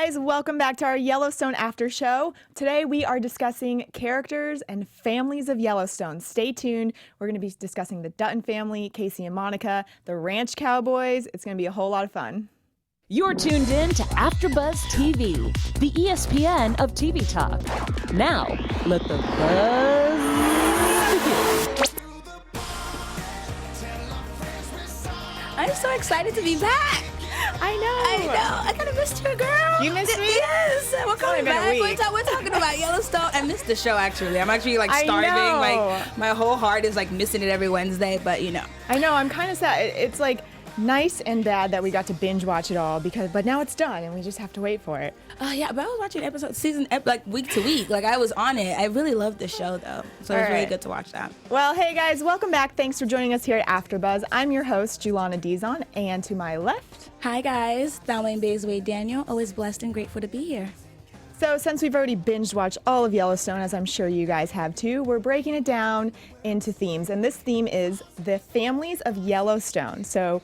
guys, welcome back to our Yellowstone after show. Today we are discussing characters and families of Yellowstone. Stay tuned. We're going to be discussing the Dutton family, Kayce and Monica, the Ranch Cowboys. It's going to be a whole lot of fun. You're tuned in to AfterBuzz TV, the ESPN of TV talk. Now, let the buzz begin. I'm so excited to be back. I know. I kind of missed you, girl. You missed me? Yes. We're coming back. We're talking about Yellowstone. I missed the show, actually. I'm actually, starving. My whole heart is, missing it every Wednesday, but, I know. I'm kind of sad. It's, nice and bad that we got to binge watch it all but now it's done and we just have to wait for it. Yeah, but I was watching week to week. I was on it. I really loved the show, though. So it was really good to watch that. Well, hey, guys. Welcome back. Thanks for joining us here at AfterBuzz. I'm your host, Julana and to my left... Hi, guys. Thelmy and Baysway Daniel. Always blessed and grateful to be here. So since we've already binge watched all of Yellowstone, as I'm sure you guys have too, we're breaking it down into themes. And this theme is the families of Yellowstone. So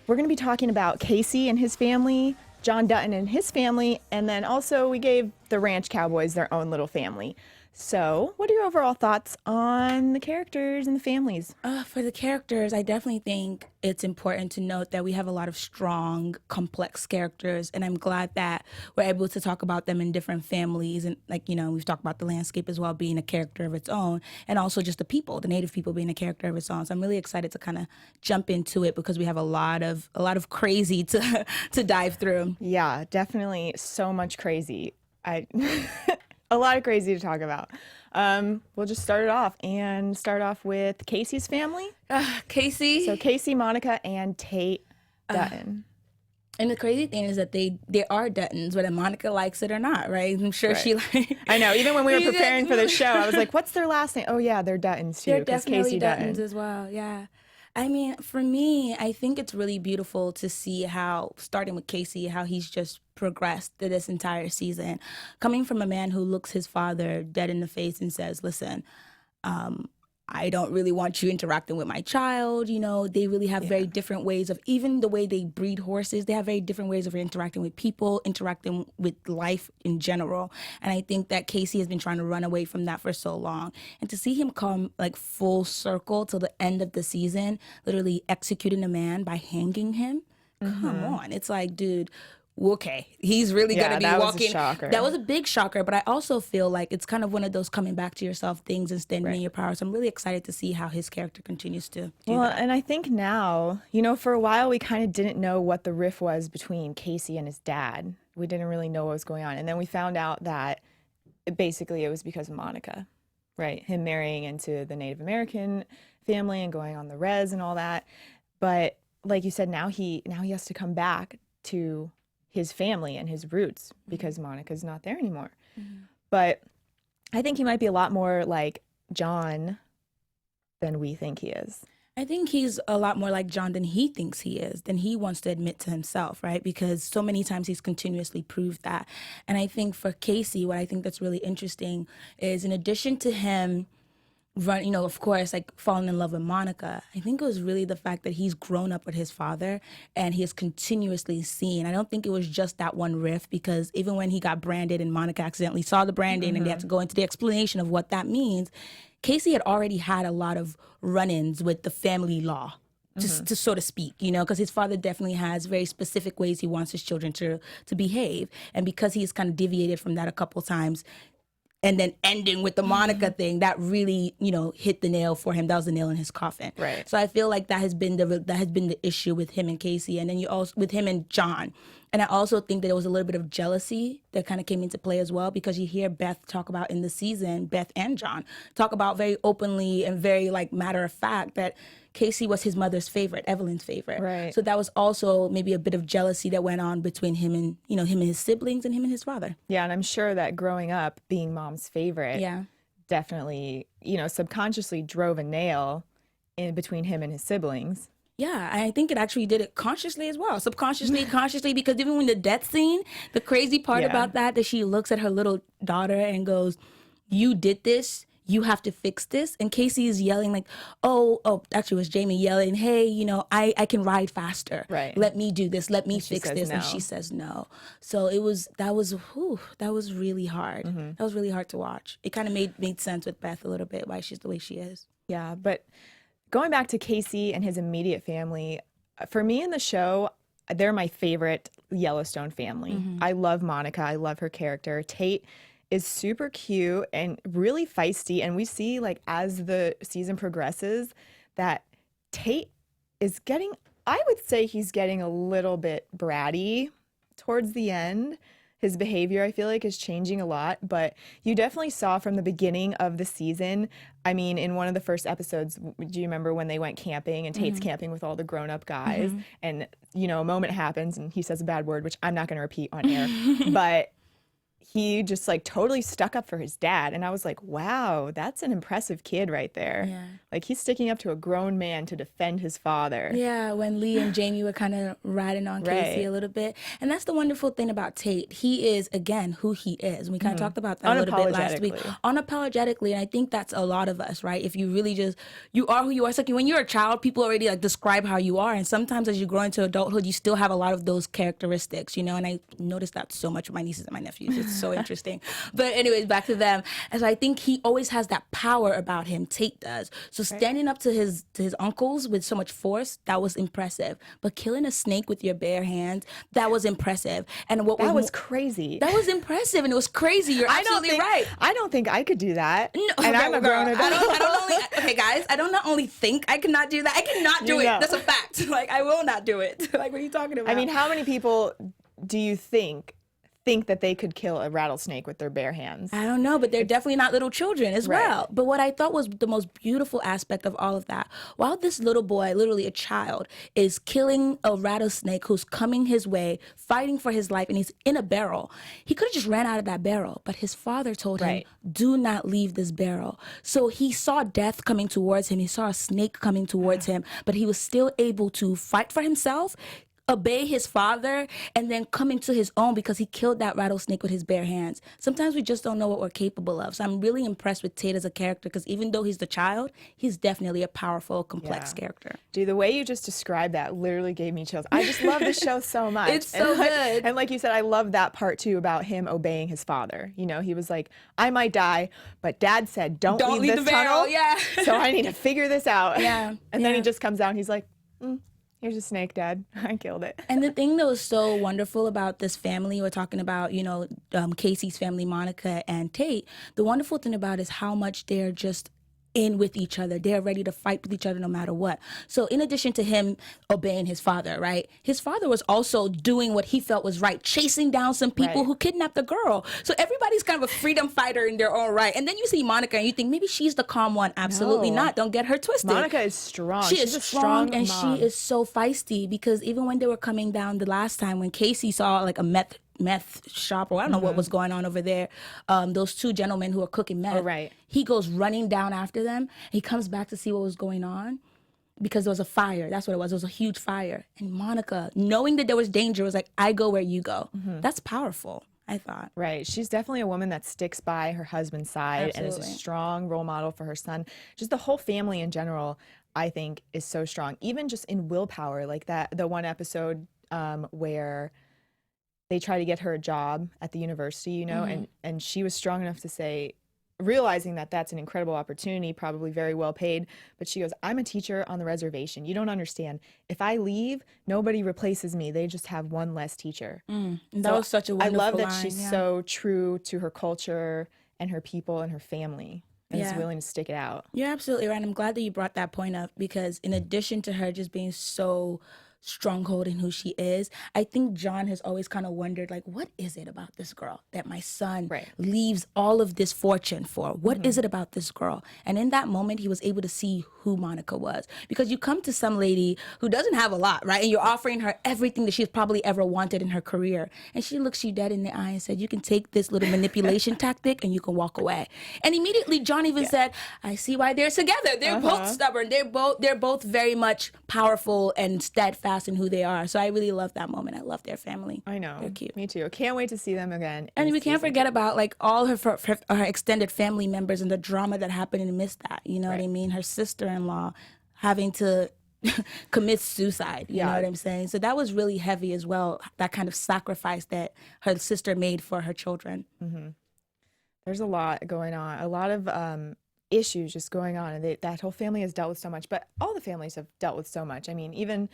we're going to be talking about Kayce and his family, John Dutton and his family, and then also we gave the Ranch Cowboys their own little family. So what are your overall thoughts on the characters and the families? For the characters, I definitely think it's important to note that we have a lot of strong, complex characters, and I'm glad that we're able to talk about them in different families. And we've talked about the landscape as well being a character of its own, and also just the people, the native people being a character of its own. So I'm really excited to kind of jump into it because we have a lot of crazy to dive through. Yeah, definitely so much crazy. A lot of crazy to talk about. We'll just start off with Kayce's family. Kayce. So Kayce, Monica, and Tate Dutton. And the crazy thing is that they are Duttons, whether Monica likes it or not, right? I'm sure she I know. Even when we were preparing for the show, I was like, what's their last name? Oh, yeah, they're Duttons, too. They're definitely Kayce Duttons Dutton. as well, yeah. I mean, for me, I think it's really beautiful to see how, starting with Kayce, how he's just progressed through this entire season. Coming from a man who looks his father dead in the face and says, listen, I don't really want you interacting with my child. They really have very different ways of, even the way they breed horses, they have very different ways of interacting with people, interacting with life in general. And I think that Kayce has been trying to run away from that for so long. And to see him come full circle till the end of the season, literally executing a man by hanging him, come on. It's like, dude, okay, he's really going to be walking. Was a shocker. That was a big shocker, but I also feel like it's kind of one of those coming back to yourself things and standing in your power. So I'm really excited to see how his character continues to do that. And I think now, for a while we kind of didn't know what the riff was between Kayce and his dad. We didn't really know what was going on. And then we found out that it was because of Monica, right? Him marrying into the Native American family and going on the res and all that. But like you said, now he has to come back to his family and his roots because Monica's not there anymore. But I think he might be a lot more like John than we think he is. I think he's a lot more like John than he thinks he is, than he wants to admit to himself, right? Because so many times he's continuously proved that. And I think for Kayce, what I think that's really interesting is, in addition to him of course, falling in love with Monica, I think it was really the fact that he's grown up with his father and he has continuously seen. I don't think it was just that one riff, because even when he got branded and Monica accidentally saw the branding and they had to go into the explanation of what that means, Kayce had already had a lot of run-ins with the family law, to so to speak, because his father definitely has very specific ways he wants his children to behave. And because he's kind of deviated from that a couple times, and then ending with the Monica thing, that really, hit the nail for him. That was the nail in his coffin. Right. So I feel like that has been the issue with him and Kayce, and then you also with him and John. And I also think that there was a little bit of jealousy that kind of came into play as well, because you hear Beth talk about in the season, Beth and John talk about very openly and very matter of fact that Kayce was his mother's favorite, Evelyn's favorite. Right. So that was also maybe a bit of jealousy that went on between him and him and his siblings and him and his father. Yeah, and I'm sure that growing up being mom's favorite definitely, subconsciously drove a nail in between him and his siblings. Yeah, I think it actually did it consciously as well, subconsciously, consciously, because even when the death scene, the crazy part about that she looks at her little daughter and goes, "You did this. you have to fix this. And Kayce is yelling like, actually it was Jamie yelling, hey, you know, I can ride faster. Right. Let me do this. Let me fix this. no. And she says no. So that was really hard. That was really hard to watch. It kind of made sense with Beth a little bit, why she's the way she is. Yeah, but going back to Kayce and his immediate family, for me in the show, they're my favorite Yellowstone family. I love Monica. I love her character. Tate is super cute and really feisty. And we see, like, as the season progresses, that Tate is getting, I would say he's getting a little bit bratty towards the end. His behavior, I feel like, is changing a lot, but you definitely saw from the beginning of the season. I mean, in one of the first episodes, do you remember when they went camping and Tate's camping with all the grown-up guys, and, you know, a moment happens and he says a bad word, which I'm not going to repeat on air, but he just like totally stuck up for his dad. And I was like, wow, that's an impressive kid right there. Yeah. Like, he's sticking up to a grown man to defend his father. Yeah, when Lee and Jamie were kind of riding on Kayce a little bit. And that's the wonderful thing about Tate. He is, again, who he is. We kind of talked about that a little bit last week. Unapologetically. And I think that's a lot of us, right? If you really just, you are who you are. It's like when you're a child, people already like describe how you are. And sometimes as you grow into adulthood, you still have a lot of those characteristics, you know? And I noticed that so much with my nieces and my nephews. It's so interesting. But anyways, back to them. And so I think he always has that power about him. Tate does. So standing up to his uncles with so much force, that was impressive. But killing a snake with your bare hands, that was impressive. And what that was crazy. That was impressive, and it was crazy. You're absolutely right. I don't think I could do that. No, and I'm a grown adult. I don't only, okay, guys, I don't not only think I cannot do that. I cannot do it. That's a fact. Like, I will not do it. Like, what are you talking about? I mean, how many people do you think that they could kill a rattlesnake with their bare hands? I don't know, but they're definitely not little children as well. But what I thought was the most beautiful aspect of all of that, while this little boy, literally a child, is killing a rattlesnake who's coming his way, fighting for his life, and he's in a barrel, he could have just ran out of that barrel, but his father told him, do not leave this barrel. So he saw death coming towards him. He saw a snake coming towards him, but he was still able to fight for himself, obey his father, and then come into his own because he killed that rattlesnake with his bare hands. Sometimes we just don't know what we're capable of. So I'm really impressed with Tate as a character because even though he's the child, he's definitely a powerful, complex character. Dude, the way you just described that literally gave me chills. I just love the show so much. It's so good. And like you said, I love that part too about him obeying his father. You know, he was like, I might die, but Dad said, don't leave this the barrel. tunnel. Yeah. So I need to figure this out. Yeah. And then he just comes out and he's like, here's a snake, Dad. I killed it. And the thing that was so wonderful about this family, we're talking about, you know, Kayce's family, Monica and Tate, the wonderful thing about it is how much they're just in with each other. They're ready to fight with each other no matter what. So in addition to him obeying his father, right, his father was also doing what he felt was right, chasing down some people who kidnapped the girl. So everybody's kind of a freedom fighter in their own right. And then you see Monica and you think maybe she's the calm one. Absolutely not. Don't get her twisted. Monica is strong. She's a strong and mom. she is so feisty because even when they were coming down the last time when Kayce saw like a meth shop, or I don't know what was going on over there, those two gentlemen who are cooking meth, he goes running down after them. He comes back to see what was going on because there was a fire. That's what it was. It was a huge fire. And Monica, knowing that there was danger, was like, I go where you go. That's powerful, I thought. Right. She's definitely a woman that sticks by her husband's side and is a strong role model for her son. Just the whole family in general, I think, is so strong. Even just in willpower, like the one episode where they try to get her a job at the university, you know, and she was strong enough to say, realizing that that's an incredible opportunity, probably very well paid, but she goes, I'm a teacher on the reservation. You don't understand. If I leave, nobody replaces me. They just have one less teacher. That was such a wonderful I love that line, she's so true to her culture and her people and her family and is willing to stick it out. You're absolutely right. I'm glad that you brought that point up because in addition to her just being so stronghold in who she is, I think John has always kind of wondered, like, what is it about this girl that my son leaves all of this fortune for? What is it about this girl? And in that moment, he was able to see who Monica was. Because you come to some lady who doesn't have a lot, right? And you're offering her everything that she's probably ever wanted in her career. And she looks you dead in the eye and said, you can take this little manipulation tactic and you can walk away. And immediately John even said, I see why they're together. They're both stubborn. They're both very much powerful and steadfast steadfast in who they are. So I really love that moment. I love their family. I know. They're cute. Me too. Can't wait to see them again. And in we can't season forget about like all her extended family members and the drama that happened in the midst of that. You know what I mean? Her sister-in-law having to commit suicide. You know what I'm saying? So that was really heavy as well. That kind of sacrifice that her sister made for her children. There's a lot going on. A lot of issues just going on, and that whole family has dealt with so much. But all the families have dealt with so much. I mean, even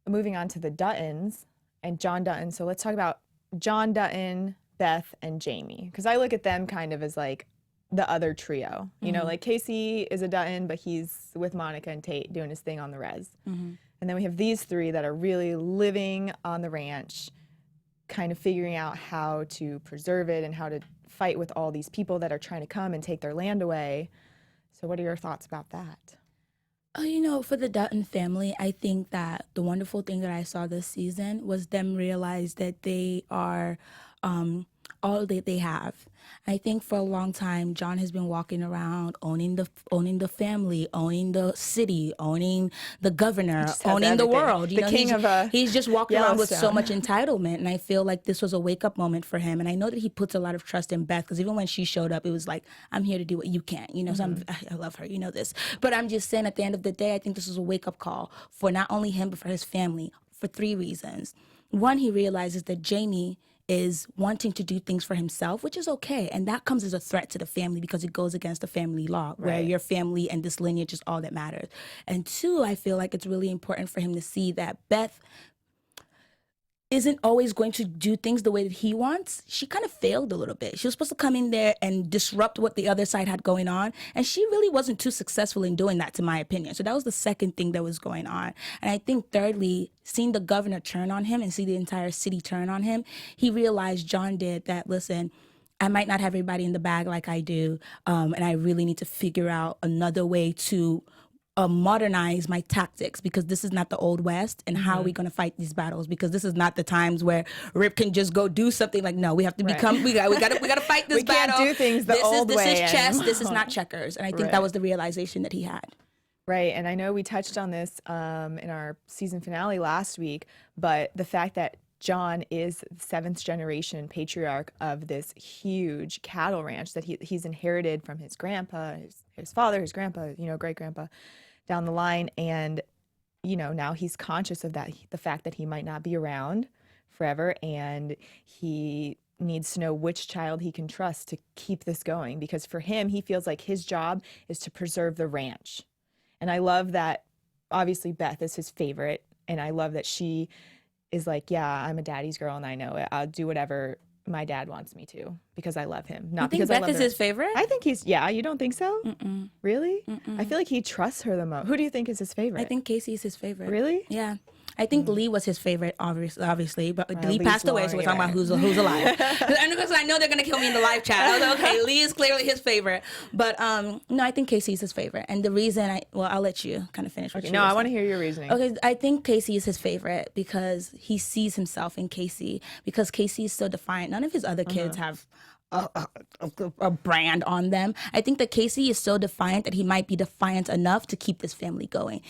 moving on to the Duttons and John Dutton. So let's talk about John Dutton, Beth, and Jamie, because I look at them kind of as like the other trio. You know, like Kayce is a Dutton, but he's with Monica and Tate doing his thing on the res. And then we have these three that are really living on the ranch, kind of figuring out how to preserve it and how to fight with all these people that are trying to come and take their land away. So what are your thoughts about that? You know, for the Dutton family, I think that the wonderful thing that I saw this season was them realize that they are all that they have. I think for a long time, John has been walking around owning the family, owning the city, owning the governor, owning the world. You know, he's just walking around with so much entitlement, and I feel like this was a wake-up moment for him. And I know that he puts a lot of trust in Beth, because even when she showed up, it was like, I'm here to do what you can't. You know, so I love her, you know this. But I'm just saying, at the end of the day, I think this was a wake-up call for not only him, but for his family, for 3 reasons. One, he realizes that Jamie is wanting to do things for himself, which is okay. And that comes as a threat to the family because it goes against the family law, where your family and this lineage is all that matters. And 2, I feel like it's really important for him to see that Beth isn't always going to do things the way that he wants. She kind of failed a little bit. She was supposed to come in there and disrupt what the other side had going on, and she really wasn't too successful in doing that, to my opinion. So that was the second thing that was going on. And I think thirdly, seeing the governor turn on him and see the entire city turn on him, he realized, John did, that, listen, I might not have everybody in the bag like I do, and I really need to figure out another way to modernize my tactics, because this is not the old West. And how are we going to fight these battles? Because this is not the times where Rip can just go do something. Like, no, we have to become. We got to fight this battle. We can't do things the old way. This is chess. This is not checkers. And I think that was the realization that he had. Right, and I know we touched on this in our season finale last week, but the fact that John is the 7th generation patriarch of this huge cattle ranch that he's inherited from his grandpa, his father, his grandpa, you know, great grandpa, down the line. And, you know, now he's conscious of that, the fact that he might not be around forever, and he needs to know which child he can trust to keep this going, because for him, he feels like his job is to preserve the ranch. And I love that, obviously, Beth is his favorite, and I love that she is like, yeah, I'm a daddy's girl and I know it. I'll do whatever my dad wants me to because I love him. Not because Beth I love is her. his favorite? I think he's, yeah, you don't think so? Mm-mm. Really? Mm-mm. I feel like he trusts her the most. Who do you think is his favorite? I think Kayce is his favorite. Really? Yeah. I think Lee was his favorite, obviously, but Lee Lee's passed away, so we're talking about who's alive. And because I know they're gonna kill me in the live chat. I was like, okay, Lee is clearly his favorite, but no, I think Kayce is his favorite, and the reason I'll let you kind of finish. Okay, no, I want to hear your reasoning. Okay, I think Kayce is his favorite because he sees himself in Kayce, because Kayce is so defiant. None of his other kids have a brand on them. I think that Kayce is so defiant that he might be defiant enough to keep this family going.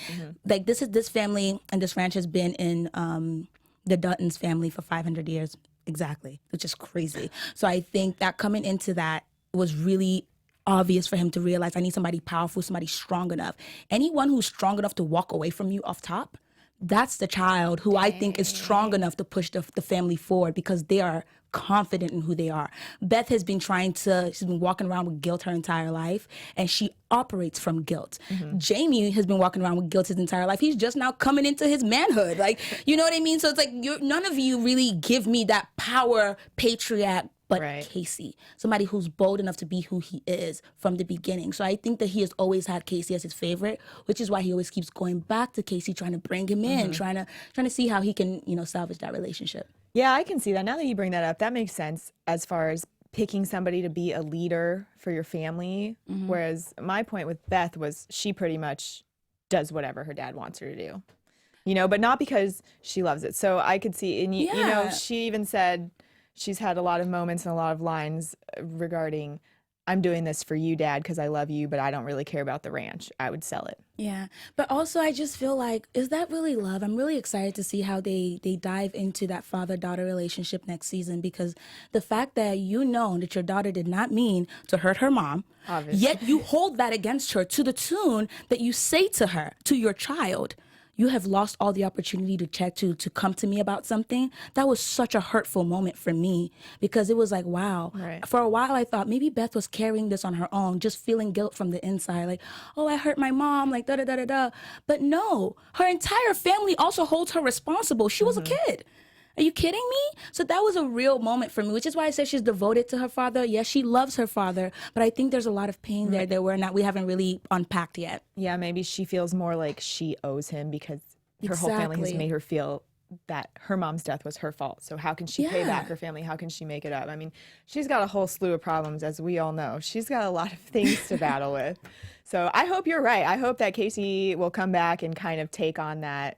Like this family and this ranch has been in the Dutton's family for 500 years exactly, which is crazy. So I think that coming into that was really obvious for him to realize, I need somebody powerful, somebody strong enough. Anyone who's strong enough to walk away from you off top, that's the child who I think is strong enough to push the family forward, because they are confident in who they are. Beth has been she's been walking around with guilt her entire life, and she operates from guilt. Jamie has been walking around with guilt his entire life. He's just now coming into his manhood. Like, you know what I mean? So it's like, none of you really give me that power patriarch, but Kayce, somebody who's bold enough to be who he is from the beginning. So I think that he has always had Kayce as his favorite, which is why he always keeps going back to Kayce, trying to bring him in, trying to see how he can, salvage that relationship. Yeah, I can see that. Now that you bring that up, that makes sense as far as picking somebody to be a leader for your family. Whereas my point with Beth was she pretty much does whatever her dad wants her to do, but not because she loves it. So I could see, and she even said she's had a lot of moments and a lot of lines regarding, I'm doing this for you, Dad, because I love you, but I don't really care about the ranch, I would sell it. Yeah, but also I just feel like, is that really love? I'm really excited to see how they dive into that father-daughter relationship next season, because the fact that you know that your daughter did not mean to hurt her mom, Obviously. yet you hold that against her to the tune that you say to her, to your child, you have lost all the opportunity to come to me about something. That was such a hurtful moment for me, because it was like, wow. Right. For a while I thought maybe Beth was carrying this on her own, just feeling guilt from the inside, like, oh, I hurt my mom, like da da da da da. But no, her entire family also holds her responsible. She was a kid. Are you kidding me? So that was a real moment for me, which is why I said she's devoted to her father. Yes, she loves her father, but I think there's a lot of pain there that we haven't really unpacked yet. Yeah, maybe she feels more like she owes him because her whole family has made her feel that her mom's death was her fault. So how can she pay back her family? How can she make it up? I mean, she's got a whole slew of problems, as we all know. She's got a lot of things to battle with. So I hope you're right. I hope that Kayce will come back and kind of take on that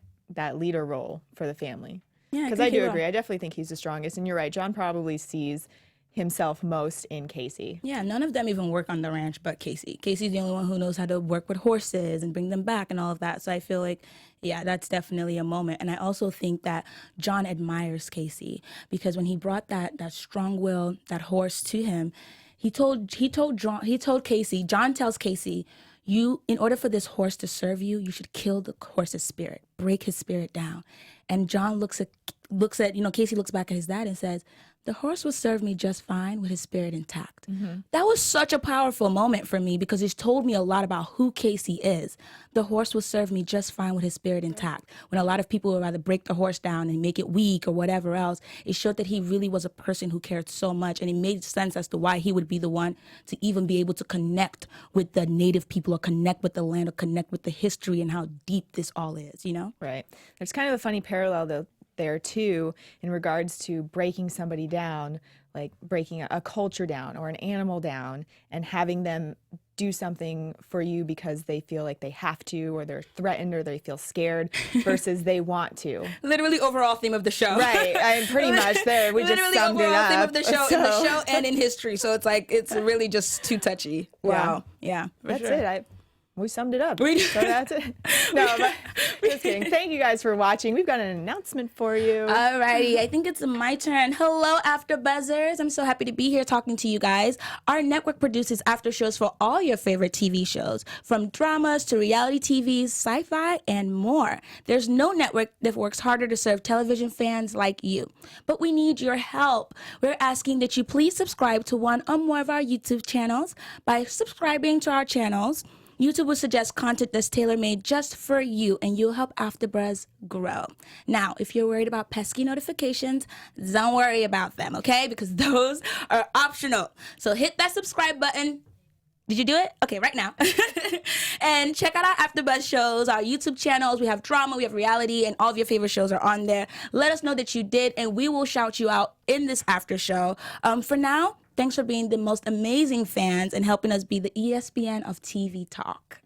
leader role for the family. Yeah, because I do agree. I definitely think he's the strongest. And you're right. John probably sees himself most in Kayce. Yeah, none of them even work on the ranch but Kayce. Kayce's the only one who knows how to work with horses and bring them back and all of that. So I feel like, yeah, that's definitely a moment. And I also think that John admires Kayce, because when he brought that strong will, that horse to him, he told Kayce, John tells Kayce, in order for this horse to serve you, you should kill the horse's spirit, break his spirit down. And John looks at, Kayce looks back at his dad and says, the horse will serve me just fine with his spirit intact. Mm-hmm. That was such a powerful moment for me, because it told me a lot about who Kayce is. The horse will serve me just fine with his spirit intact. When a lot of people would rather break the horse down and make it weak or whatever else, it showed that he really was a person who cared so much. And it made sense as to why he would be the one to even be able to connect with the native people, or connect with the land, or connect with the history and how deep this all is, you know? Right. There's kind of a funny parallel, though, there too, in regards to breaking somebody down, like breaking a culture down or an animal down, and having them do something for you because they feel like they have to, or they're threatened, or they feel scared, versus they want to. Literally overall theme of the show. Right. I'm pretty much there. We just summed it up. Literally overall theme of the show, in the show and in history. So it's like, it's really just too touchy. Wow. Yeah. That's it. We summed it up. So that's it. No, but just kidding. Thank you guys for watching. We've got an announcement for you. Alrighty, I think it's my turn. Hello, AfterBuzzers. I'm so happy to be here talking to you guys. Our network produces after shows for all your favorite TV shows, from dramas to reality TVs, sci-fi, and more. There's no network that works harder to serve television fans like you. But we need your help. We're asking that you please subscribe to one or more of our YouTube channels. By subscribing to our channels, YouTube will suggest content that's tailor-made just for you, and you'll help AfterBuzz grow. Now, if you're worried about pesky notifications, don't worry about them, okay? Because those are optional. So hit that subscribe button. Did you do it? Okay, right now. And check out our AfterBuzz shows, our YouTube channels. We have drama, we have reality, and all of your favorite shows are on there. Let us know that you did, and we will shout you out in this after show. For now, thanks for being the most amazing fans and helping us be the ESPN of TV talk.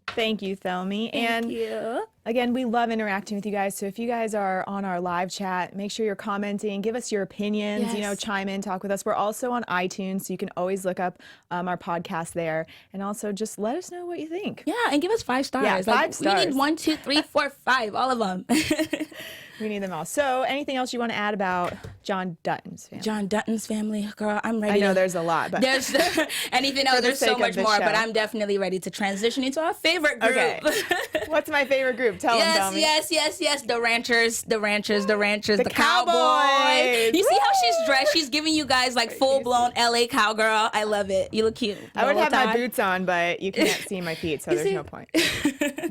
Thank you, Thelmy. Thank you. Again, we love interacting with you guys. So if you guys are on our live chat, make sure you're commenting, give us your opinions, Yes. Chime in, talk with us. We're also on iTunes, so you can always look up our podcast there. And also just let us know what you think. Yeah, and give us 5 stars. Yeah, 5 stars. We need 1, 2, 3, 4, 5, all of them. We need them all. So anything else you want to add about John Dutton's family? John Dutton's family, girl, I'm ready. I know there's a lot, but there's anything else. There's so much more, but I'm definitely ready to transition into our favorite group. Okay. What's my favorite group? Tell me. Yes. The ranchers, the The cowboys. You see how Woo! she's dressed? She's giving you guys like full-blown LA cowgirl. I love it. You look cute. I would have Bolo my tie. boots on, but you can't see my feet, so there's no point.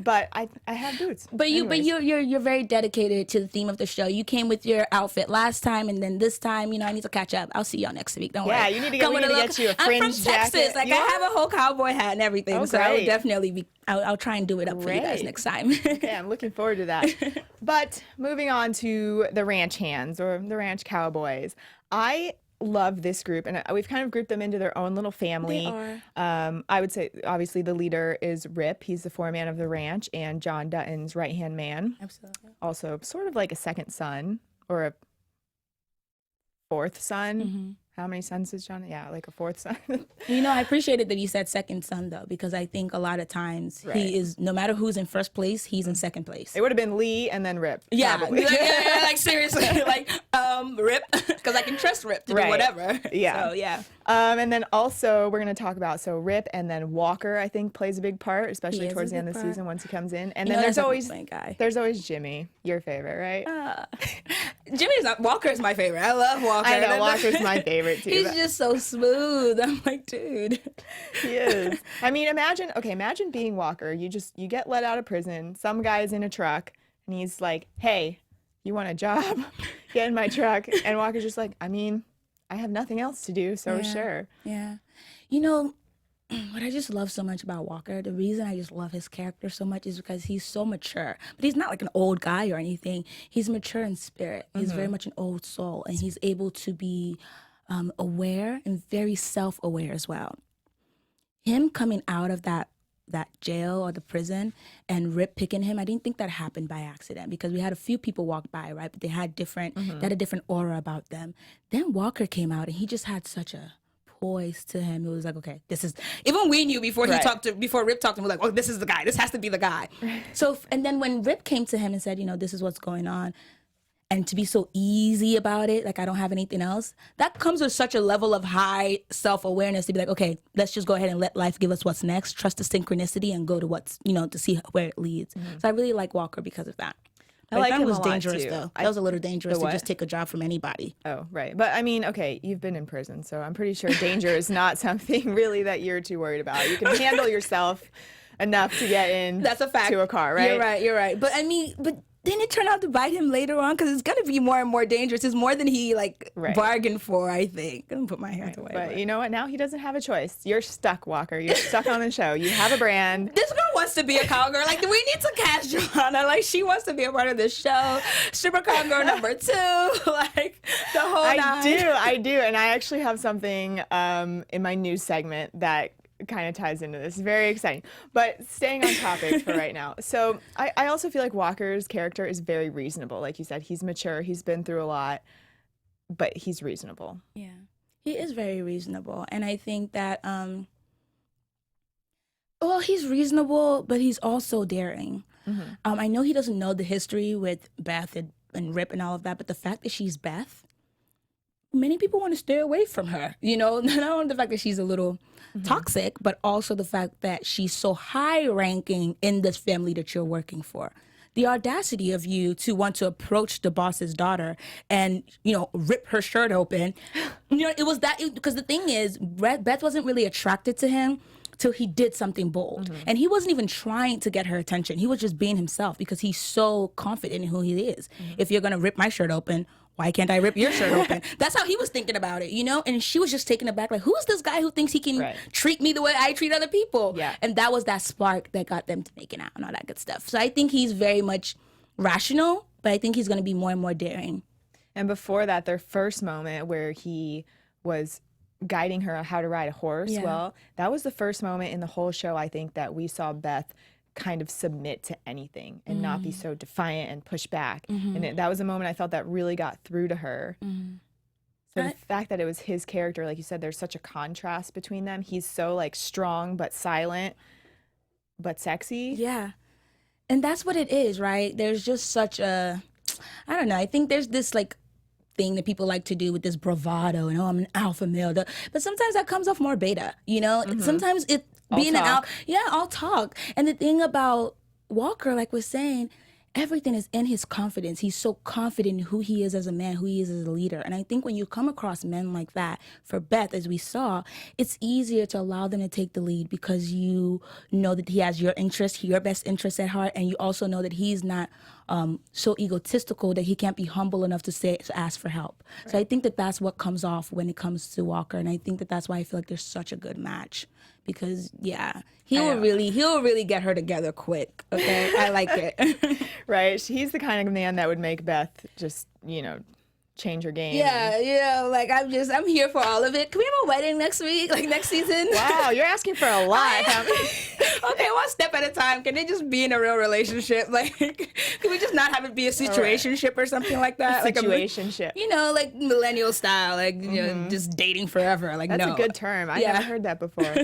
But I have boots. Anyways. You're very dedicated to the theme of the show. You came with your outfit last time, and then this time, I need to catch up. I'll see y'all next week. Don't worry. Yeah, you need to get. We need to get you a fringe I'm from Texas. jacket. Like I have a whole cowboy hat and everything. Oh, so I would great. definitely be. I'll try and do it up for you guys Great. next time. Okay, I'm looking forward to that. But moving on to the ranch hands, or the Ranch Cowboys. I love this group, and we've kind of grouped them into their own little family. They are. I would say obviously the leader is Rip. He's the foreman of the ranch and John Dutton's right-hand man. Absolutely. Also sort of like a second son or a fourth son. Mm-hmm. How many sons is John? Yeah, like a fourth son. You know, I appreciated that you said second son though, because I think a lot of times Right. he is, no matter who's in first place, he's in second place. It would have been Lee and then Rip. Yeah, probably. like seriously, like Rip, because I can trust Rip to Right. do whatever. Yeah. So yeah. And then also we're going to talk about, so Rip and then Walker, I think, plays a big part, especially is towards a the end big of the part. season once he comes in. And You then know, there's that's a always complaint guy. there's always Jimmy, your favorite, right? Jimmy's not, Walker is my favorite. I love Walker. I know, Walker's my favorite too. He's but just so smooth. I'm like, dude. he is. I mean, imagine being Walker. You get let out of prison. Some guy's in a truck and he's like, "Hey, you want a job? Get in my truck." And Walker's just like, "I mean, I have nothing else to do, so sure." Yeah. You know, what I just love so much about Walker, the reason I just love his character so much is because he's so mature. But he's not like an old guy or anything. He's mature in spirit. He's very much an old soul. And he's able to be aware and very self-aware as well. Him coming out of that jail or the prison and Rip picking him, I didn't think that happened by accident, because we had a few people walk by, right? But they had they had a different aura about them. Then Walker came out and he just had such a poise to him. It was like, okay, this is, even we knew before Right. before Rip talked to him, we're like, oh, this is the guy. This has to be the guy. So, and then when Rip came to him and said, you know, this is what's going on, and to be so easy about it, like I don't have anything else, that comes with such a level of high self-awareness to be like, okay, let's just go ahead and let life give us what's next, trust the synchronicity and go to what's, you know, to see where it leads. So I really like Walker because of that. I like that him was a lot, dangerous too. though. That was a little dangerous The to what? just take a job from anybody. Oh, right. But I mean, okay, you've been in prison, so I'm pretty sure danger is not something really that you're too worried about. You can handle yourself enough to get in That's a fact. to a car, right? You're right. But I mean, but didn't it turn out to bite him later on? Because it's going to be more and more dangerous. It's more than he Right. bargained for, I think. I'm going to put my hands away. But you know what? Now he doesn't have a choice. You're stuck, Walker. You're stuck on the show. You have a brand. This girl wants to be a cowgirl. Like, we need to cast Julana. Like, she wants to be a part of this show. Stripper cowgirl number 2. Like, the whole nine. I do. And I actually have something in my news segment that kind of ties into this. Very exciting. But staying on topic for right now. So I also feel like Walker's character is very reasonable. Like you said, he's mature. He's been through a lot, but he's reasonable. Yeah. He is very reasonable. And I think that, well, he's reasonable, but he's also daring. I know he doesn't know the history with Beth and Rip and all of that, but the fact that she's Beth, many people want to stay away from her. You know, not only the fact that she's a little toxic, but also the fact that she's so high ranking in this family that you're working for. The audacity of you to want to approach the boss's daughter and, you know, rip her shirt open. You know, it was that, because the thing is, Beth wasn't really attracted to him till he did something bold. And he wasn't even trying to get her attention. He was just being himself because he's so confident in who he is. If you're going to rip my shirt open, why can't I rip your shirt open? That's how he was thinking about it, you know? And she was just taken aback, like, who's this guy who thinks he can treat me the way I treat other people? Yeah. And that was that spark that got them to making out and all that good stuff. So I think he's very much rational, but I think he's going to be more and more daring. And before that, their first moment where he was guiding her on how to ride a horse, well, that was the first moment in the whole show, I think, that we saw Beth kind of submit to anything and not be so defiant and push back. And that was a moment I felt that really got through to her. So the fact that it was his character, like you said, there's such a contrast between them. He's so like strong but silent but sexy. Yeah. And that's what it is, right? There's just such a, I don't know, I think there's this like thing that people like to do with this bravado and, oh, I'm an alpha male. But sometimes that comes off more beta, you know? Sometimes it being an alpha, all talk. And the thing about Walker, like we're saying, everything is in his confidence. He's so confident in who he is as a man, who he is as a leader. And I think when you come across men like that, for Beth, as we saw, it's easier to allow them to take the lead because you know that he has your interest, your best interest at heart, and you also know that he's not so egotistical that he can't be humble enough to ask for help. Right. So I think that that's what comes off when it comes to Walker, and I think that that's why I feel like there's such a good match. Because he'll really get her together quick. Okay, I like it. Right, he's the kind of man that would make Beth just, you know, change her game. Yeah, like I'm here for all of it. Can we have a wedding next week, like next season? Wow, you're asking for a lot. okay, one step at a time. Can they just be in a real relationship? Like, can we just not have it be a situationship or something like that? Like Situationship. You know, like millennial style, like, you know, just dating forever. Like, That's no. a good term. I never heard that before.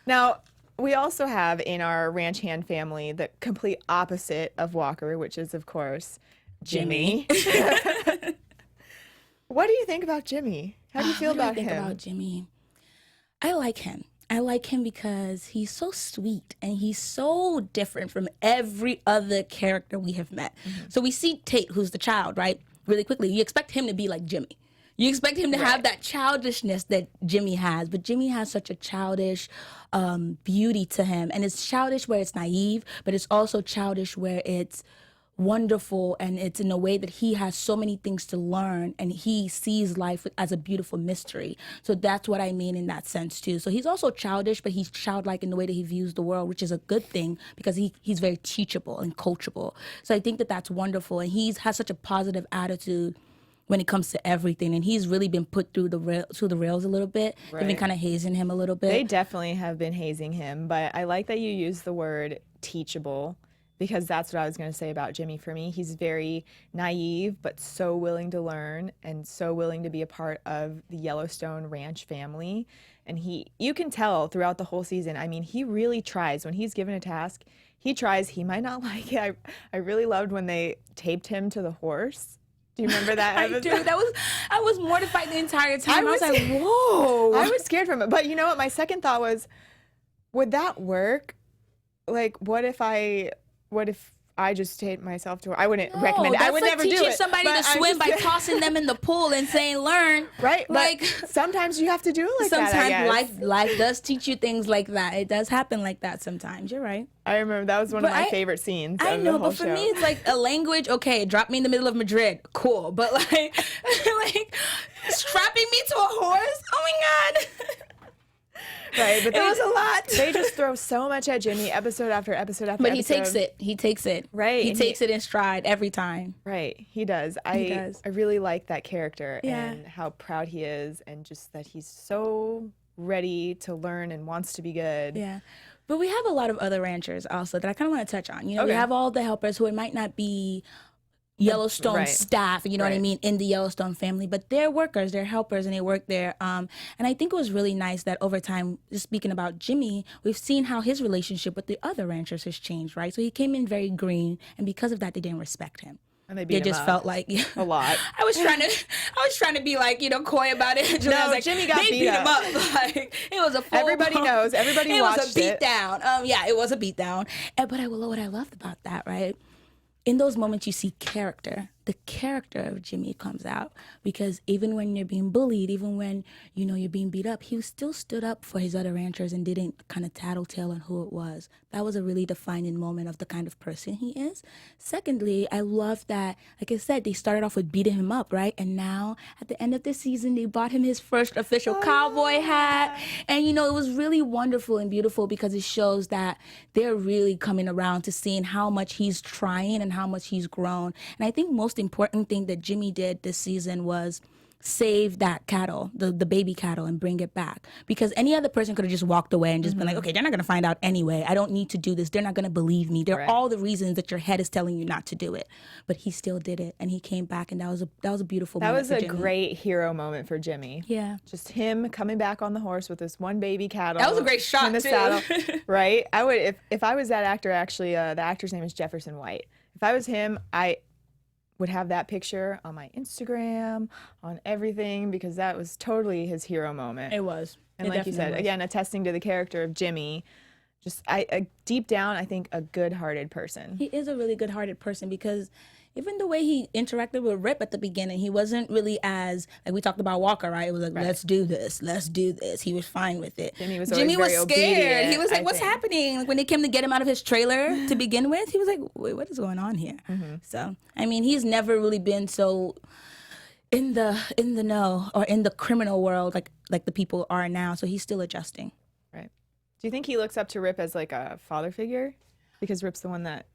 Now, we also have in our ranch hand family the complete opposite of Walker, which is, of course, Jimmy. What do you think about Jimmy? How do you feel about him? What do I think about Jimmy? I like him. I like him because he's so sweet and he's so different from every other character we have met. So we see Tate, who's the child, right? Really quickly. You expect him to be like Jimmy. You expect him to have that childishness that Jimmy has, but Jimmy has such a childish beauty to him. And it's childish where it's naive, but it's also childish where it's wonderful, and it's in a way that he has so many things to learn, and he sees life as a beautiful mystery. So that's what I mean in that sense too. So he's also childish, but he's childlike in the way that he views the world, which is a good thing because he's very teachable and coachable. So I think that that's wonderful, and has such a positive attitude when it comes to everything, and he's really been put through the rails a little bit. Right. They've been kind of hazing him a little bit. They definitely have been hazing him, but I like that you use the word teachable, because that's what I was going to say about Jimmy. For me, he's very naive, but so willing to learn and so willing to be a part of the Yellowstone ranch family. And you can tell throughout the whole season, I mean, he really tries. When he's given a task, he tries. He might not like it. I really loved when they taped him to the horse. Do you remember that episode? I do. I was mortified the entire time. I was like, whoa. I was scared from it. But you know what? My second thought was, would that work? Like, what if I just taped myself to her? I wouldn't recommend it. I would never do it. That's like teaching somebody to swim by tossing them in the pool and saying, learn. Right. Like, but sometimes you have to do it like that, I guess. Sometimes life does teach you things like that. It does happen like that sometimes. You're right. I remember that was one of my favorite scenes. I know, but for show. me, it's like a language. Okay, drop me in the middle of Madrid. Cool. But like strapping me to a horse? Oh my God. Right, but it was a lot. They just throw so much at Jimmy, episode after episode after episode. But he takes it. He takes it. Right. He takes it in stride every time. Right. He does. I really like that character and how proud he is, and just that he's so ready to learn and wants to be good. Yeah. But we have a lot of other ranchers also that I kind of want to touch on. You know, we have all the helpers who it might not be Yellowstone staff, you know what I mean, in the Yellowstone family, but they're workers, they're helpers, and they work there. And I think it was really nice that over time, just speaking about Jimmy, we've seen how his relationship with the other ranchers has changed, right? So he came in very green, and because of that, they didn't respect him. And they just felt like a lot. I was trying to be like, you know, coy about it. No, I was like, Jimmy got beat him up. Like, it was a full Everybody knows. Everybody watched it. It was a beat down. Yeah, it was a beat down. But what I loved about that, right? In those moments, you see character. The character of Jimmy comes out, because even when you're being bullied, even when, you know, you're being beat up, he still stood up for his other ranchers and didn't kind of tattletale on who it was. That was a really defining moment of the kind of person he is. Secondly, I love that, like I said, they started off with beating him up, right? And now at the end of the season, they bought him his first official cowboy hat. And, you know, it was really wonderful and beautiful because it shows that they're really coming around to seeing how much he's trying and how much he's grown. And I think most important thing that Jimmy did this season was save that cattle, the baby cattle, and bring it back. Because any other person could have just walked away and just been like, okay, they're not going to find out anyway. I don't need to do this. They're not going to believe me. They're all the reasons that your head is telling you not to do it. But he still did it, and he came back, and that was a beautiful moment for Jimmy. That was a great hero moment for Jimmy. Yeah. Just him coming back on the horse with this one baby cattle. That was a great shot, in the too. saddle, right? I would, if I was that actor, actually, the actor's name is Jefferson White. If I was him, I would have that picture on my Instagram, on everything, because that was totally his hero moment. It was. And like you said, again, attesting to the character of Jimmy, just deep down, I think a good-hearted person. He is a really good-hearted person, because even the way he interacted with Rip at the beginning, he wasn't really as, like we talked about Walker, right? It was like, let's do this. He was fine with it. Jimmy was scared. Obedient, He was like, what's happening? Like when they came to get him out of his trailer to begin with, he was like, wait, what is going on here? So, I mean, he's never really been so in the know or in the criminal world like the people are now. So he's still adjusting. Right. Do you think he looks up to Rip as like a father figure? Because Rip's the one that...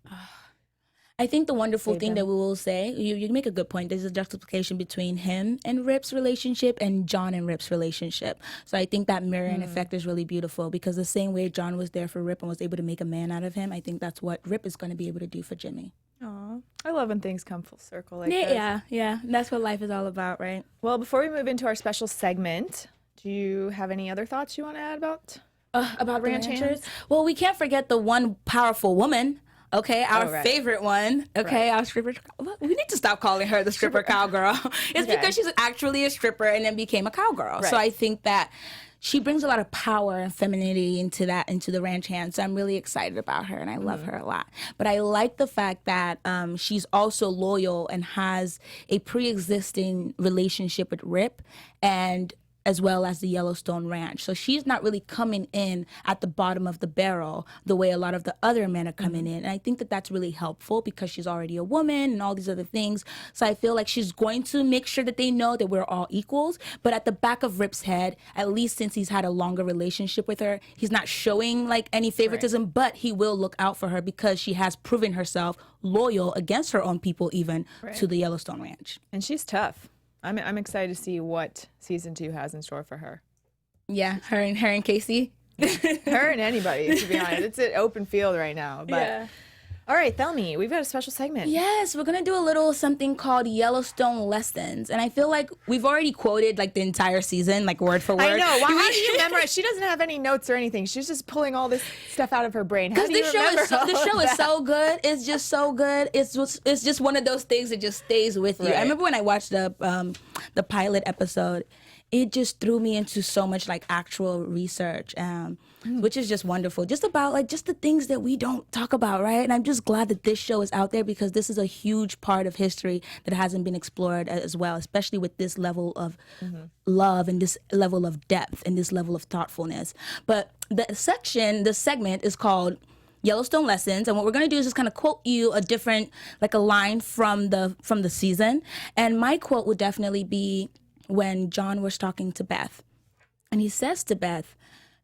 I think the wonderful thing that we will say, you make a good point. There's a juxtaposition between him and Rip's relationship and John and Rip's relationship. So I think that mirroring effect is really beautiful, because the same way John was there for Rip and was able to make a man out of him, I think that's what Rip is going to be able to do for Jimmy. Aw, I love when things come full circle like this. Yeah. That's what life is all about, right? Well, before we move into our special segment, do you have any other thoughts you want to add about Ranch ranchers? Hands? Well, we can't forget the one powerful woman. Okay, our right. favorite one. Okay, our stripper. We need to stop calling her the stripper cowgirl. It's because she's actually a stripper and then became a cowgirl. Right. So I think that she brings a lot of power and femininity into the ranch hand. So I'm really excited about her, and I love her a lot. But I like the fact that she's also loyal and has a pre-existing relationship with Rip, and as well as the Yellowstone Ranch. So she's not really coming in at the bottom of the barrel the way a lot of the other men are coming in. And I think that that's really helpful because she's already a woman and all these other things. So I feel like she's going to make sure that they know that we're all equals. But at the back of Rip's head, at least since he's had a longer relationship with her, he's not showing like any favoritism, but he will look out for her because she has proven herself loyal against her own people, even to the Yellowstone Ranch. And she's tough. I'm excited to see what season 2 has in store for her. Yeah, her and Kayce. Her and anybody, to be honest. It's an open field right now. But all right, Thelmy, we've got a special segment. Yes, we're gonna do a little something called Yellowstone Lessons, and I feel like we've already quoted like the entire season, like word for word. I know. Well, how do you memorize? She doesn't have any notes or anything. She's just pulling all this stuff out of her brain. How Because do you remember the show is so good. It's just so good. It's just one of those things that just stays with you. Right. I remember when I watched the pilot episode, it just threw me into so much like actual research, which is just wonderful. Just about like just the things that we don't talk about, right? And I'm just glad that this show is out there because this is a huge part of history that hasn't been explored as well, especially with this level of love and this level of depth and this level of thoughtfulness. But the segment is called Yellowstone Lessons, and what we're going to do is just kind of quote you a different, like a line from the season. And my quote would definitely be when John was talking to Beth, and he says to Beth,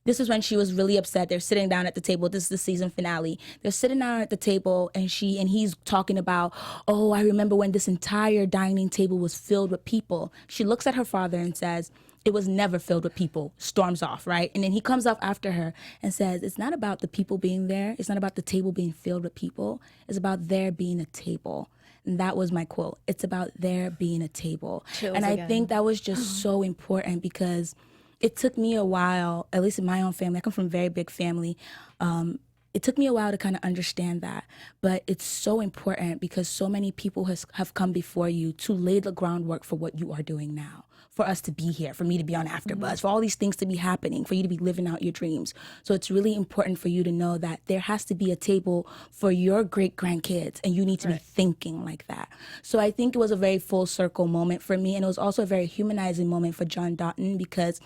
this is when she was really upset. They're sitting down at the table. This is the season finale. They're sitting down at the table, and he's talking about, oh, I remember when this entire dining table was filled with people. She looks at her father and says, it was never filled with people. Storms off, right? And then he comes up after her and says, it's not about the people being there. It's not about the table being filled with people. It's about there being a table. And that was my quote. It's about there being a table. Chills and again. I think that was just so important because it took me a while, at least in my own family, I come from a very big family. It took me a while to kind of understand that. But it's so important because so many people have come before you to lay the groundwork for what you are doing now. For us to be here, for me to be on AfterBuzz, for all these things to be happening, for you to be living out your dreams. So it's really important for you to know that there has to be a table for your great-grandkids, and you need to be thinking like that. So I think it was a very full circle moment for me, and it was also a very humanizing moment for John Dutton because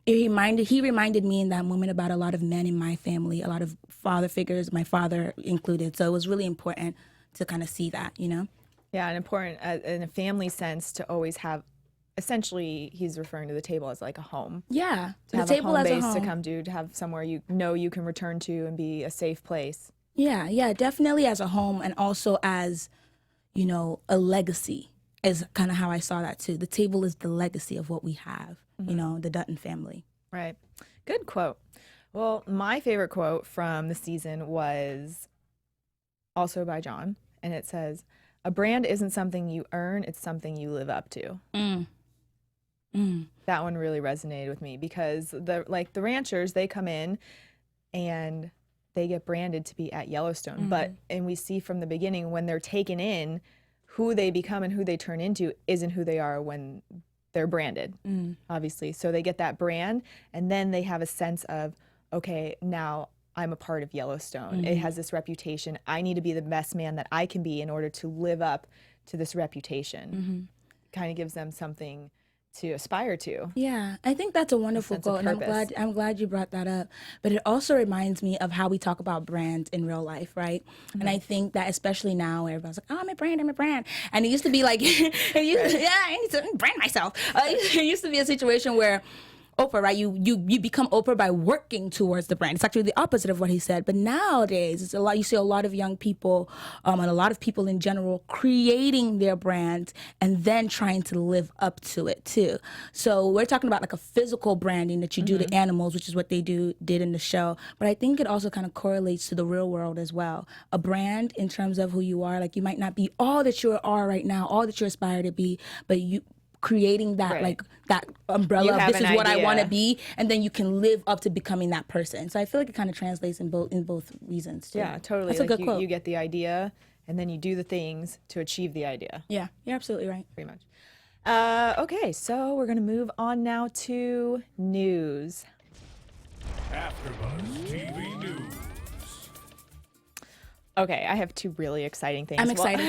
he reminded me in that moment about a lot of men in my family, a lot of father figures, my father included. So it was really important to kind of see that, you know? Yeah, and important in a family sense to always have. Essentially, he's referring to the table as like a home. Yeah, To have a home base to come to have somewhere you know you can return to and be a safe place. Yeah, definitely as a home and also as, you know, a legacy is kind of how I saw that too. The table is the legacy of what we have, you know, the Dutton family. Right. Good quote. Well, my favorite quote from the season was also by John, and it says, "A brand isn't something you earn, it's something you live up to." That one really resonated with me because the ranchers, they come in and they get branded to be at Yellowstone, and we see from the beginning when they're taken in, who they become and who they turn into isn't who they are when they're branded, obviously. So they get that brand, and then they have a sense of, okay, now I'm a part of Yellowstone. It has this reputation. I need to be the best man that I can be in order to live up to this reputation. Kind of gives them something to aspire to. Yeah, I think that's a wonderful quote, and I'm glad you brought that up. But it also reminds me of how we talk about brands in real life, right? And I think that especially now, everybody's like, "Oh, I'm a brand," and it used to be like, I need to brand myself. It used to be a situation where, Oprah, right? You become Oprah by working towards the brand. It's actually the opposite of what he said. But nowadays, it's a lot. You see a lot of young people, and a lot of people in general, creating their brand and then trying to live up to it too. So we're talking about like a physical branding that you do to animals, which is what they did in the show. But I think it also kind of correlates to the real world as well. A brand in terms of who you are, like you might not be all that you are right now, all that you aspire to be, but you creating that like that umbrella of this is what I want to be, and then you can live up to becoming that person. So I feel like it kind of translates in both reasons too. Yeah, totally. That's a good quote. You get the idea, and then you do the things to achieve the idea. Yeah, you're absolutely right. Pretty much. Okay, so we're gonna move on now to news. AfterBuzz TV News. Okay, I have two really exciting things. I'm excited.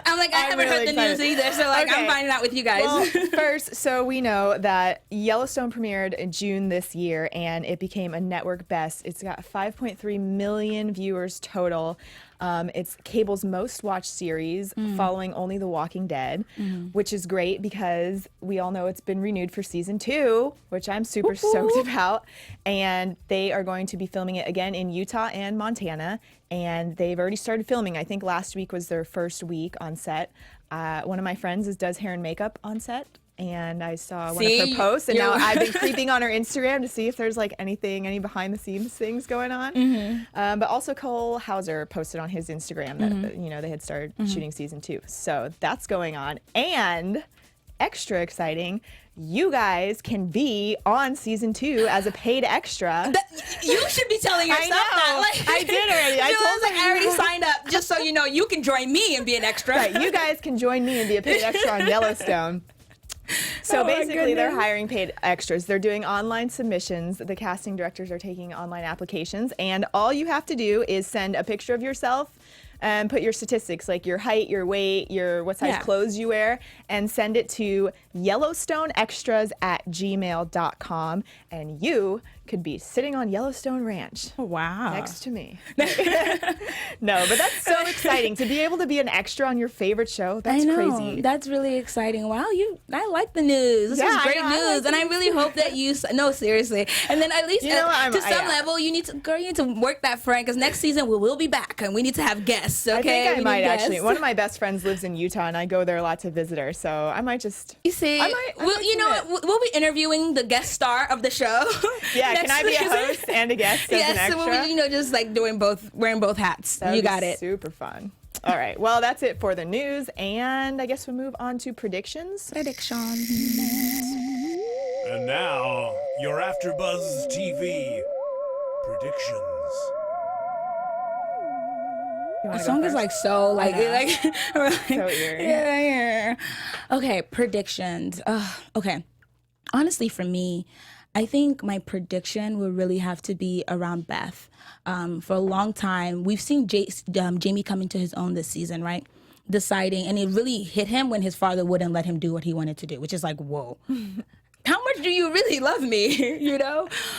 I'm like, I haven't really heard the excited. news either, so like Okay. I'm finding out with you guys. Well, first, so we know that Yellowstone premiered in June this year, and it became a network best. It's got 5.3 million viewers total. It's cable's most watched series, following only The Walking Dead, which is great because we all know it's been renewed for season 2, which I'm super stoked about. And they are going to be filming it again in Utah and Montana. And they've already started filming. I think last week was their first week on set. One of my friends does hair and makeup on set. And I saw one of her posts, and now I've been creeping on her Instagram to see if there's like any behind the scenes things going on. But also Cole Hauser posted on his Instagram that they had started shooting season 2, so that's going on. And extra exciting, you guys can be on season 2 as a paid extra. You should be telling yourself that. Like, I did already. I already signed up, just so you know. You can join me and be an extra. Right, you guys can join me and be a paid extra on Yellowstone. So basically, they're hiring paid extras. They're doing online submissions. The casting directors are taking online applications, and all you have to do is send a picture of yourself and put your statistics, like your height, your weight, your what size clothes you wear, and send it to YellowstoneExtras@gmail.com, and you could be sitting on Yellowstone Ranch. Wow. Next to me. No, but that's so exciting to be able to be an extra on your favorite show. That's crazy. That's really exciting. Wow, I like the news. This is great news, and I really hope that you. No, seriously. And then at least to some level, you need to work that front, because next season we will be back, and we need to have guests. Okay, I think I might actually. One of my best friends lives in Utah, and I go there a lot to visit her. So I might just. You see, we'll be interviewing the guest star of the show. Yeah, can I be a host and a guest as an extra? So we'll be, just like wearing both hats. You got it. Super fun. All right, well, that's it for the news, and I guess we'll move on to predictions. And now, your AfterBuzz TV predictions. The song is like so So eerie. Yeah. Okay, predictions. Okay, honestly, for me, I think my prediction would really have to be around Beth. For a long time, we've seen Jamie come into his own this season, right? Deciding, and it really hit him when his father wouldn't let him do what he wanted to do, which is like, whoa. How much do you really love me?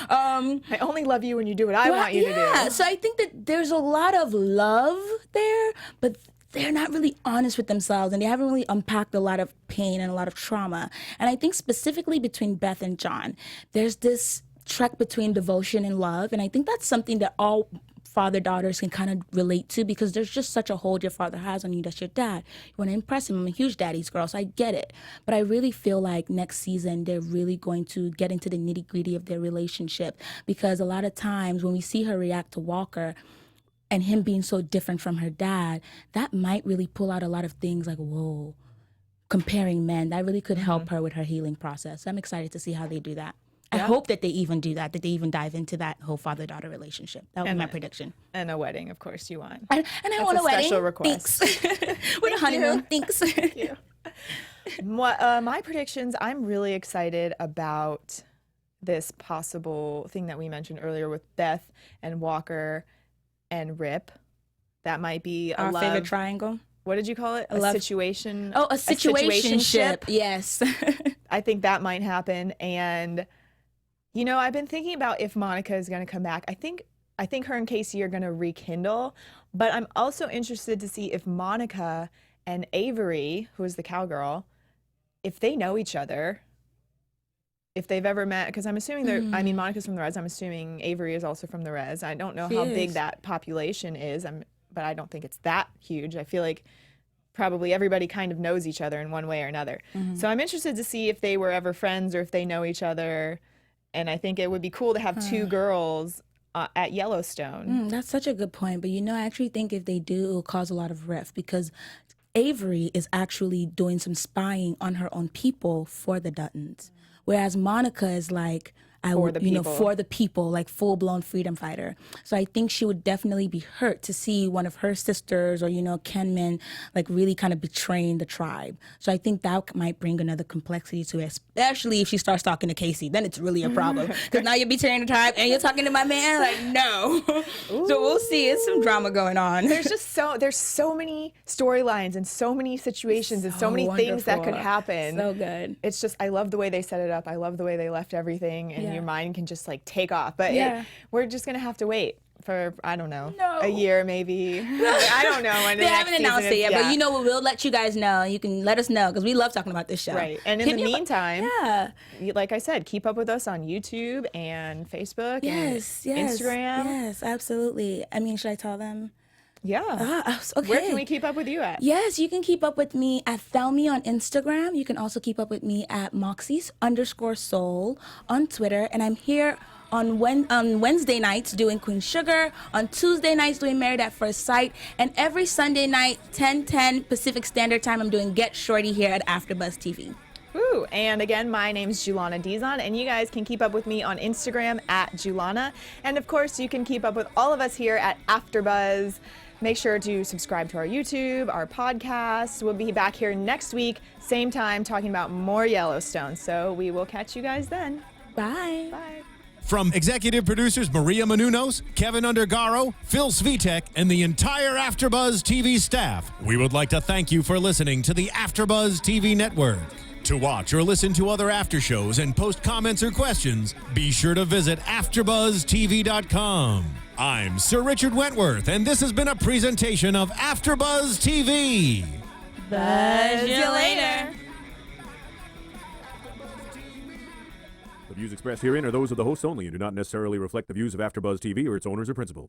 I only love you when you do what I want you to do. Yeah, so I think that there's a lot of love there, but they're not really honest with themselves, and they haven't really unpacked a lot of pain and a lot of trauma. And I think specifically between Beth and John, there's this trek between devotion and love, and I think that's something that all father-daughters can kind of relate to, because there's just such a hold your father has on you. That's your dad. You want to impress him. I'm a huge daddy's girl, so I get it. But I really feel like next season they're really going to get into the nitty-gritty of their relationship, because a lot of times when we see her react to Walker and him being so different from her dad, that might really pull out a lot of things like, whoa, comparing men. That really could help her with her healing process. So I'm excited to see how they do that. I hope that they even do that they even dive into that whole father-daughter relationship. That would be my prediction. And a wedding, of course, you want. I want a wedding. Special request. Thanks. With a honeymoon. Thanks. Thank you. My predictions, I'm really excited about this possible thing that we mentioned earlier with Beth and Walker and Rip. That might be Our favorite triangle. What did you call it? Situation. Oh, a situationship. Yes. I think that might happen. And, I've been thinking about if Monica is going to come back. I think her and Kayce are going to rekindle. But I'm also interested to see if Monica and Avery, who is the cowgirl, if they know each other. if they've ever met, because I'm assuming they're, I mean, Monica's from the res. I'm assuming Avery is also from the res. I don't know She how big is. that population is, but I don't think it's that huge. I feel like probably everybody kind of knows each other in one way or another. So I'm interested to see if they were ever friends or if they know each other. And I think it would be cool to have two girls at Yellowstone. That's such a good point. But I actually think if they do, it will cause a lot of rift because Avery is actually doing some spying on her own people for the Duttons, whereas Monica is like, for the people, like full blown freedom fighter. So I think she would definitely be hurt to see one of her sisters or, Kenman, like really kind of betraying the tribe. So I think that might bring another complexity to it, especially if she starts talking to Kayce. Then it's really a problem because now you're betraying the tribe and you're talking to my man. Like, no. So we'll see. It's some drama going on. There's so many storylines and so many situations and so many things that could happen. So good. It's just, I love the way they set it up. I love the way they left everything, and your mind can just like take off. But we're just gonna have to wait for, I don't know, a year maybe. I don't know when They haven't announced it yet, but we'll let you guys know. You can let us know because we love talking about this show. Right. And in the meantime, like I said, keep up with us on YouTube and Facebook and Instagram. Yes, absolutely. I mean, should I tell them? Yeah. Okay. Where can we keep up with you at? Yes, you can keep up with me at Thelmy on Instagram. You can also keep up with me at Moxies_Soul on Twitter. And I'm here on Wednesday nights doing Queen Sugar, on Tuesday nights doing Married at First Sight, and every Sunday night, 10:10 Pacific Standard Time, I'm doing Get Shorty here at AfterBuzz TV. Woo. And again, my name's Julana Dizon, and you guys can keep up with me on Instagram at Julana. And of course, you can keep up with all of us here at AfterBuzz. Make sure to subscribe to our YouTube, our podcast. We'll be back here next week, same time, talking about more Yellowstone. So we will catch you guys then. Bye. Bye. From executive producers Maria Menounos, Kevin Undergaro, Phil Svitek, and the entire AfterBuzz TV staff, we would like to thank you for listening to the AfterBuzz TV network. To watch or listen to other after shows and post comments or questions, be sure to visit AfterBuzzTV.com. I'm Sir Richard Wentworth, and this has been a presentation of AfterBuzz TV. Buzz you later. The views expressed herein are those of the hosts only and do not necessarily reflect the views of AfterBuzz TV or its owners or principals.